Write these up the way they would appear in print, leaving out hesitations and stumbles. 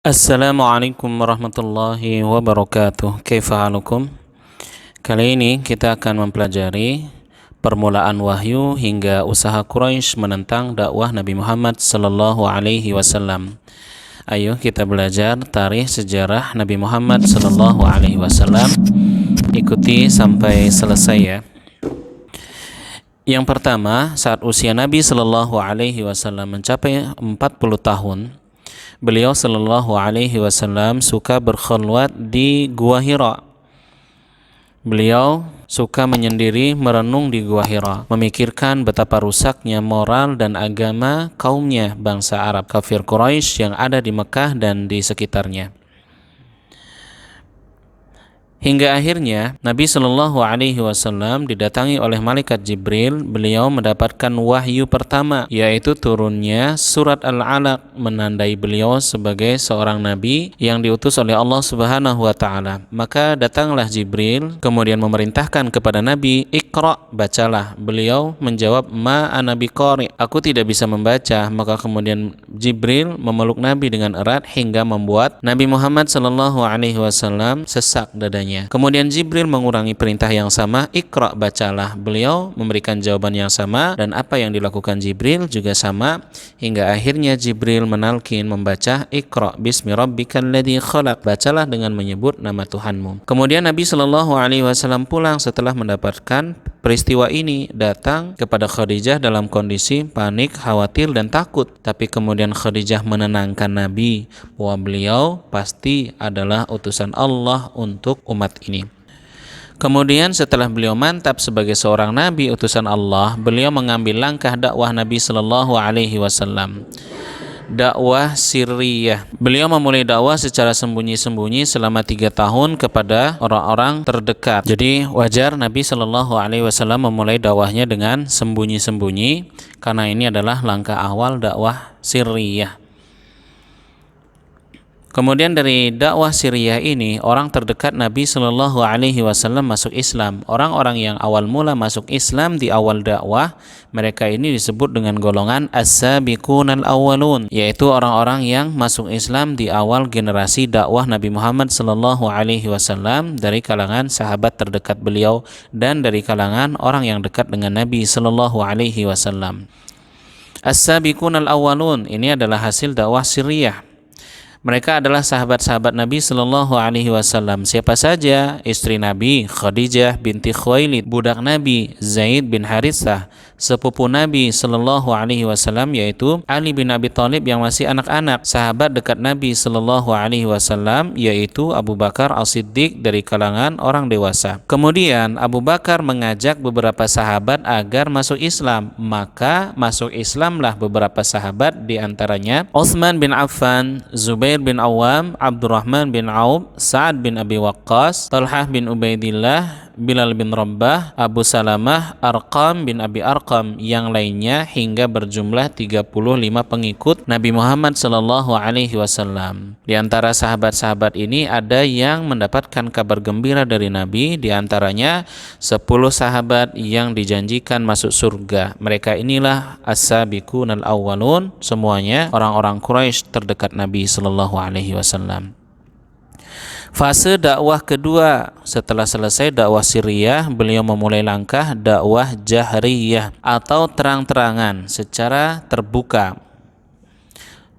Assalamualaikum warahmatullahi wabarakatuh. Kaifa halukum? Kali ini kita akan mempelajari permulaan wahyu hingga usaha Quraisy menentang dakwah Nabi Muhammad sallallahu alaihi wasallam. Ayo kita belajar tarikh sejarah Nabi Muhammad sallallahu alaihi wasallam. Ikuti sampai selesai ya. Yang pertama, saat usia Nabi sallallahu alaihi wasallam mencapai 40 tahun, beliau sallallahu alaihi wasallam suka berkhulwat di Gua Hira. Beliau suka menyendiri merenung di Gua Hira, memikirkan betapa rusaknya moral dan agama kaumnya, bangsa Arab kafir Quraisy yang ada di Mekah dan di sekitarnya. Hingga akhirnya Nabi Shallallahu Alaihi Wasallam didatangi oleh malaikat Jibril. Beliau mendapatkan wahyu pertama, yaitu turunnya surat Al-Alaq, menandai beliau sebagai seorang nabi yang diutus oleh Allah Subhanahu Wa Taala. Maka datanglah Jibril, kemudian memerintahkan kepada Nabi, Iqra, bacalah. Beliau menjawab, Ma ana biqari, aku tidak bisa membaca. Maka kemudian Jibril memeluk Nabi dengan erat hingga membuat Nabi Muhammad Shallallahu Alaihi Wasallam sesak dadanya. Kemudian Jibril mengurangi perintah yang sama, Iqra, bacalah. Beliau memberikan jawaban yang sama, dan apa yang dilakukan Jibril juga sama, hingga akhirnya Jibril menalkin membaca Iqra bismi rabbikal ladzi khalaq, bacalah dengan menyebut nama Tuhanmu. Kemudian Nabi Shallallahu Alaihi Wasallam pulang setelah mendapatkan peristiwa ini, datang kepada Khadijah dalam kondisi panik, khawatir dan takut. Tapi kemudian Khadijah menenangkan Nabi bahwa beliau pasti adalah utusan Allah untuk umat ini. Kemudian setelah beliau mantap sebagai seorang nabi utusan Allah, beliau mengambil langkah dakwah Nabi Sallallahu Alaihi Wasallam. Dakwah sirriyah. Beliau memulai dakwah secara sembunyi-sembunyi selama 3 tahun kepada orang-orang terdekat. Jadi wajar Nabi Shallallahu Alaihi Wasallam memulai dakwahnya dengan sembunyi-sembunyi, karena ini adalah langkah awal dakwah sirriyah. Kemudian dari dakwah sirriyah ini, orang terdekat Nabi Shallallahu Alaihi Wasallam masuk Islam. Orang-orang yang awal mula masuk Islam di awal dakwah, mereka ini disebut dengan golongan as-sabiqunal awwalun, yaitu orang-orang yang masuk Islam di awal generasi dakwah Nabi Muhammad Shallallahu Alaihi Wasallam dari kalangan sahabat terdekat beliau dan dari kalangan orang yang dekat dengan Nabi Shallallahu Alaihi Wasallam. As-sabiqunal awwalun ini adalah hasil dakwah sirriyah. Mereka adalah sahabat-sahabat Nabi Shallallahu Alaihi Wasallam. Siapa saja? Istri Nabi Khadijah binti Khuwailid, budak Nabi Zaid bin Haritsah, sepupu Nabi Shallallahu Alaihi Wasallam yaitu Ali bin Abi Thalib yang masih anak-anak, sahabat dekat Nabi Shallallahu Alaihi Wasallam yaitu Abu Bakar As-Siddiq dari kalangan orang dewasa. Kemudian Abu Bakar mengajak beberapa sahabat agar masuk Islam, maka masuk Islamlah beberapa sahabat, diantaranya Utsman bin Affan, Zubair bin Awam, Abdurrahman bin Auf, Sa'ad bin Abi Waqqas, Talhah bin Ubaidillah, Bilal bin Rabbah, Abu Salamah, Arqam bin Abi Arqam, yang lainnya hingga berjumlah 35 pengikut Nabi Muhammad sallallahu alaihi wasallam. Di antara sahabat-sahabat ini ada yang mendapatkan kabar gembira dari Nabi, di antaranya 10 sahabat yang dijanjikan masuk surga. Mereka inilah as-sabiqunal awwalun, semuanya orang-orang Quraisy terdekat Nabi sallallahu alaihi wasallam. Fase dakwah kedua, setelah selesai dakwah sirriyah, beliau memulai langkah dakwah jahriyah atau terang-terangan secara terbuka.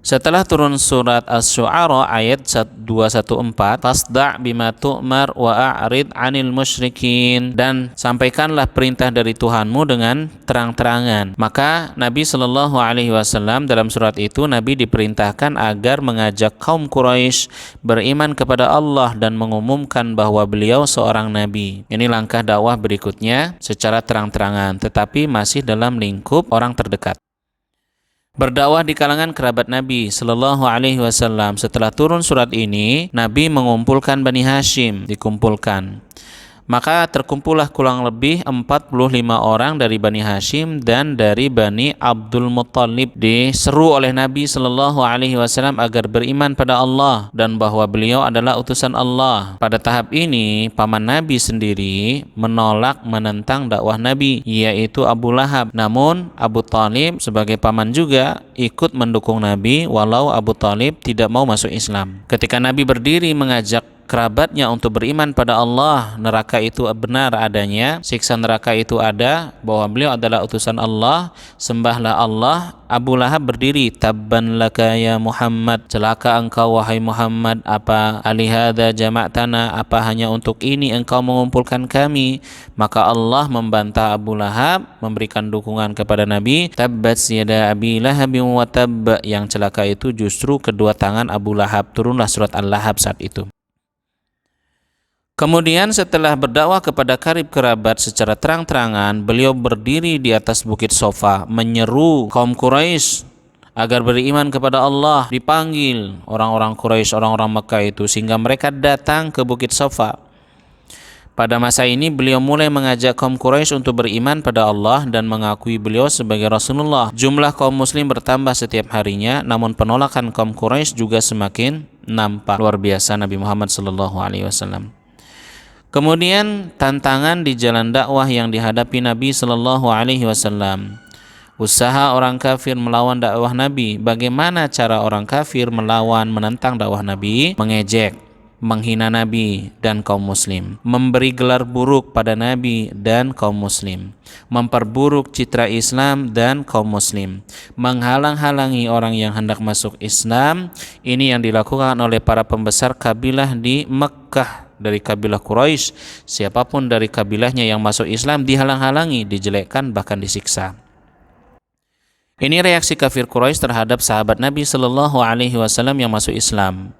Setelah turun surat Asy-Syu'ara ayat 214, fasda' bima tu'mar wa a'rid 'anil musyrikin, dan sampaikanlah perintah dari Tuhanmu dengan terang-terangan. Maka Nabi Shallallahu Alaihi Wasallam dalam surat itu, Nabi diperintahkan agar mengajak kaum Quraisy beriman kepada Allah dan mengumumkan bahwa beliau seorang nabi. Ini langkah dakwah berikutnya secara terang-terangan, tetapi masih dalam lingkup orang terdekat. Berdakwah di kalangan kerabat Nabi Sallallahu Alaihi Wasallam. Setelah turun surat ini, Nabi mengumpulkan Bani Hashim, dikumpulkan. Maka terkumpullah kurang lebih 45 orang dari Bani Hashim dan dari Bani Abdul Muttalib. Diseru oleh Nabi Shallallahu Alaihi Wasallam agar beriman pada Allah dan bahwa beliau adalah utusan Allah. Pada tahap ini, paman Nabi sendiri menolak menentang dakwah Nabi, yaitu Abu Lahab. Namun Abu Talib sebagai paman juga ikut mendukung Nabi walau Abu Talib tidak mau masuk Islam. Ketika Nabi berdiri mengajak kerabatnya untuk beriman pada Allah, neraka itu benar adanya, siksa neraka itu ada, bahwa beliau adalah utusan Allah, sembahlah Allah. Abu Lahab berdiri, tabban laka ya Muhammad, celaka engkau wahai Muhammad, apa alihada jama'tana, apa hanya untuk ini engkau mengumpulkan kami? Maka Allah membantah Abu Lahab, memberikan dukungan kepada Nabi. Tabbat yada Abi Lahabin wa tabb, yang celaka itu justru kedua tangan Abu Lahab. Turunlah surat Al-Lahab saat itu. Kemudian setelah berdakwah kepada karib kerabat secara terang-terangan, beliau berdiri di atas bukit Sofa menyeru kaum Quraisy agar beriman kepada Allah. Dipanggil orang-orang Quraisy, orang-orang Mekah itu, sehingga mereka datang ke bukit Sofa. Pada masa ini beliau mulai mengajak kaum Quraisy untuk beriman pada Allah dan mengakui beliau sebagai Rasulullah. Jumlah kaum muslim bertambah setiap harinya, namun penolakan kaum Quraisy juga semakin nampak. Luar biasa Nabi Muhammad SAW. Kemudian tantangan di jalan dakwah yang dihadapi Nabi Shallallahu Alaihi Wasallam. Usaha orang kafir melawan dakwah Nabi. Bagaimana cara orang kafir melawan, menentang dakwah Nabi? Mengejek, menghina Nabi dan kaum muslim, memberi gelar buruk pada Nabi dan kaum muslim, memperburuk citra Islam dan kaum muslim, menghalang-halangi orang yang hendak masuk Islam. Ini yang dilakukan oleh para pembesar kabilah di Mekah. Dari kabilah Quraisy, siapapun dari kabilahnya yang masuk Islam dihalang-halangi, dijelekkan, bahkan disiksa. Ini reaksi kafir Quraisy terhadap sahabat Nabi Shallallahu Alaihi Wasallam yang masuk Islam.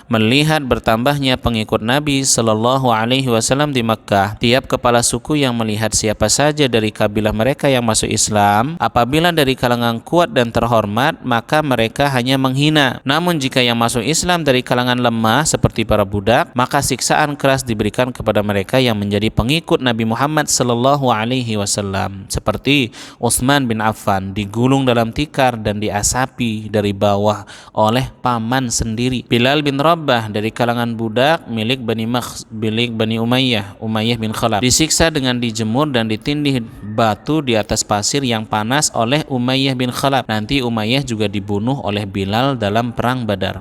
Melihat bertambahnya pengikut Nabi Shallallahu Alaihi Wasallam di Makkah, tiap kepala suku yang melihat siapa saja dari kabilah mereka yang masuk Islam, apabila dari kalangan kuat dan terhormat, maka mereka hanya menghina. Namun jika yang masuk Islam dari kalangan lemah seperti para budak, maka siksaan keras diberikan kepada mereka yang menjadi pengikut Nabi Muhammad Shallallahu Alaihi Wasallam. Seperti Utsman bin Affan digulung dalam tikar dan diasapi dari bawah oleh paman sendiri. Bilal bin Rabah dari kalangan budak milik Bani Umayyah bin Khalaf disiksa dengan dijemur dan ditindih batu di atas pasir yang panas oleh Umayyah bin Khalaf. Nanti Umayyah juga dibunuh oleh Bilal dalam perang Badar.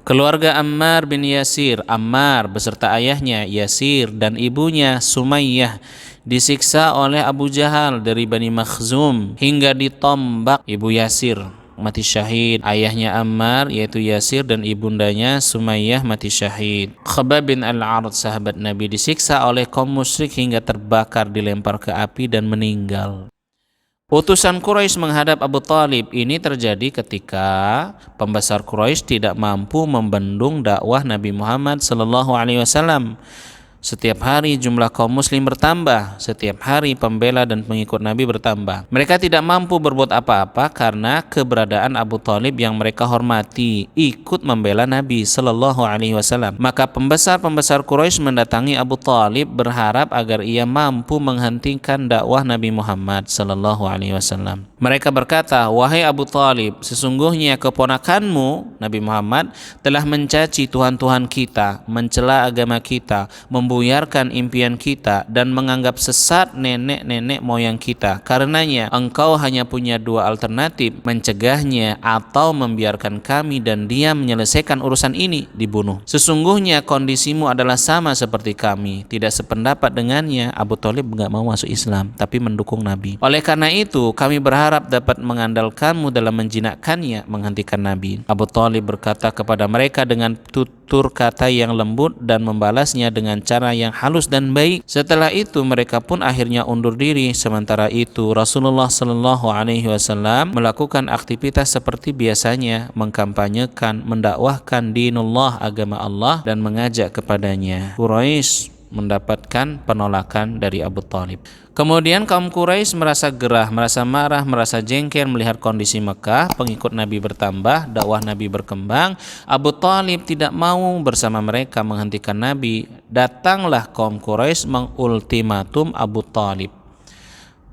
Keluarga Ammar bin Yasir, Ammar beserta ayahnya Yasir dan ibunya Sumayyah disiksa oleh Abu Jahal dari Bani Makhzum hingga ditombak. Ibu Yasir mati syahid, ayahnya Ammar yaitu Yasir dan ibundanya Sumayyah mati syahid. Khabbab bin Al-Arat sahabat Nabi disiksa oleh kaum musyrik hingga terbakar, dilempar ke api dan meninggal. Utusan Quraisy menghadap Abu Talib ini terjadi ketika pembesar Quraisy tidak mampu membendung dakwah Nabi Muhammad SAW. Setiap hari jumlah kaum muslim bertambah, setiap hari pembela dan pengikut Nabi bertambah. Mereka tidak mampu berbuat apa-apa karena keberadaan Abu Talib yang mereka hormati ikut membela Nabi Sallallahu Alaihi Wasallam. Maka pembesar-pembesar Quraisy mendatangi Abu Talib berharap agar ia mampu menghentikan dakwah Nabi Muhammad Sallallahu Alaihi Wasallam. Mereka berkata, wahai Abu Talib, sesungguhnya keponakanmu Nabi Muhammad telah mencaci Tuhan-Tuhan kita, mencela agama kita, membuyarkan impian kita dan menganggap sesat nenek-nenek moyang kita. Karenanya engkau hanya punya dua alternatif, mencegahnya atau membiarkan kami dan dia menyelesaikan urusan ini, dibunuh. Sesungguhnya kondisimu adalah sama seperti kami, tidak sependapat dengannya. Abu Thalib enggak mau masuk Islam tapi mendukung Nabi. Oleh karena itu kami berharap dapat mengandalkanmu dalam menjinakkannya, menghentikan Nabi. Abu Thalib berkata kepada mereka dengan tutur kata yang lembut dan membalasnya dengan cara yang halus dan baik. Setelah itu mereka pun akhirnya undur diri. Sementara itu Rasulullah Shallallahu Alaihi Wasallam melakukan aktivitas seperti biasanya, mengkampanyekan, mendakwahkan dinullah, agama Allah, dan mengajak kepadanya. Quraisy mendapatkan penolakan dari Abu Thalib. Kemudian kaum Quraisy merasa gerah, merasa marah, merasa jengkel melihat kondisi Mekah, pengikut Nabi bertambah, dakwah Nabi berkembang. Abu Thalib tidak mau bersama mereka menghentikan Nabi. Datanglah kaum Quraisy mengultimatum Abu Thalib.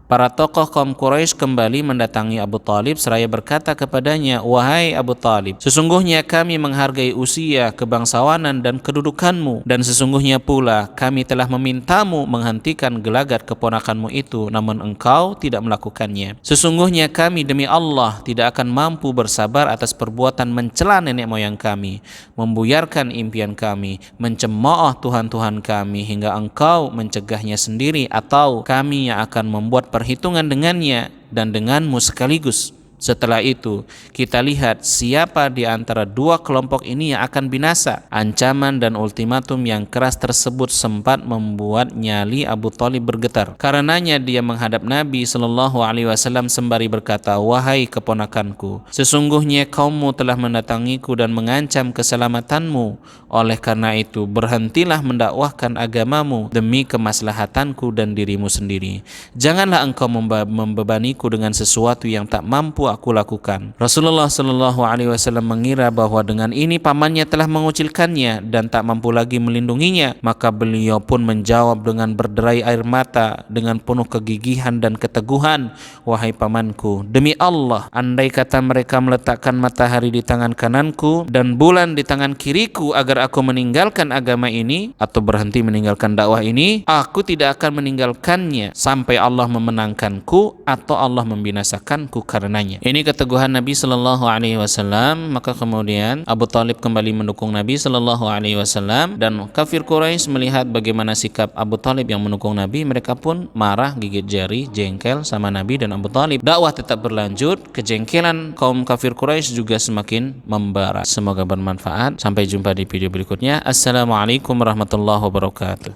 Para tokoh kaum Quraisy kembali mendatangi Abu Thalib seraya berkata kepadanya, "Wahai Abu Thalib, sesungguhnya kami menghargai usia, kebangsawanan dan kedudukanmu, dan sesungguhnya pula kami telah memintamu menghentikan gelagat keponakanmu itu, namun engkau tidak melakukannya. Sesungguhnya kami demi Allah tidak akan mampu bersabar atas perbuatan mencela nenek moyang kami, membuyarkan impian kami, mencemooh Tuhan-Tuhan kami hingga engkau mencegahnya sendiri, atau kami yang akan membuat perhitungan dengannya dan denganmu sekaligus. Setelah itu, kita lihat siapa di antara dua kelompok ini yang akan binasa." Ancaman dan ultimatum yang keras tersebut sempat membuat nyali Abu Thalib bergetar. Karenanya dia menghadap Nabi Shallallahu Alaihi Wasallam sembari berkata, "Wahai keponakanku, sesungguhnya kaummu telah mendatangiku dan mengancam keselamatanmu. Oleh karena itu, berhentilah mendakwahkan agamamu demi kemaslahatanku dan dirimu sendiri. Janganlah engkau membebaniku dengan sesuatu yang tak mampu aku lakukan." Rasulullah Shallallahu Alaihi Wasallam mengira bahwa dengan ini pamannya telah mengucilkannya dan tak mampu lagi melindunginya, maka beliau pun menjawab dengan berderai air mata dengan penuh kegigihan dan keteguhan, "Wahai pamanku, demi Allah, andai kata mereka meletakkan matahari di tangan kananku dan bulan di tangan kiriku agar aku meninggalkan agama ini atau berhenti meninggalkan dakwah ini, aku tidak akan meninggalkannya sampai Allah memenangkanku atau Allah membinasakanku karenanya." Ini keteguhan Nabi Shallallahu Alaihi Wasallam. Maka kemudian Abu Thalib kembali mendukung Nabi Shallallahu Alaihi Wasallam, dan kafir Quraisy melihat bagaimana sikap Abu Thalib yang mendukung Nabi, mereka pun marah, gigit jari, jengkel sama Nabi dan Abu Thalib. Dakwah tetap berlanjut, kejengkelan kaum kafir Quraisy juga semakin membara. Semoga bermanfaat. Sampai jumpa di video berikutnya. Assalamualaikum warahmatullahi wabarakatuh.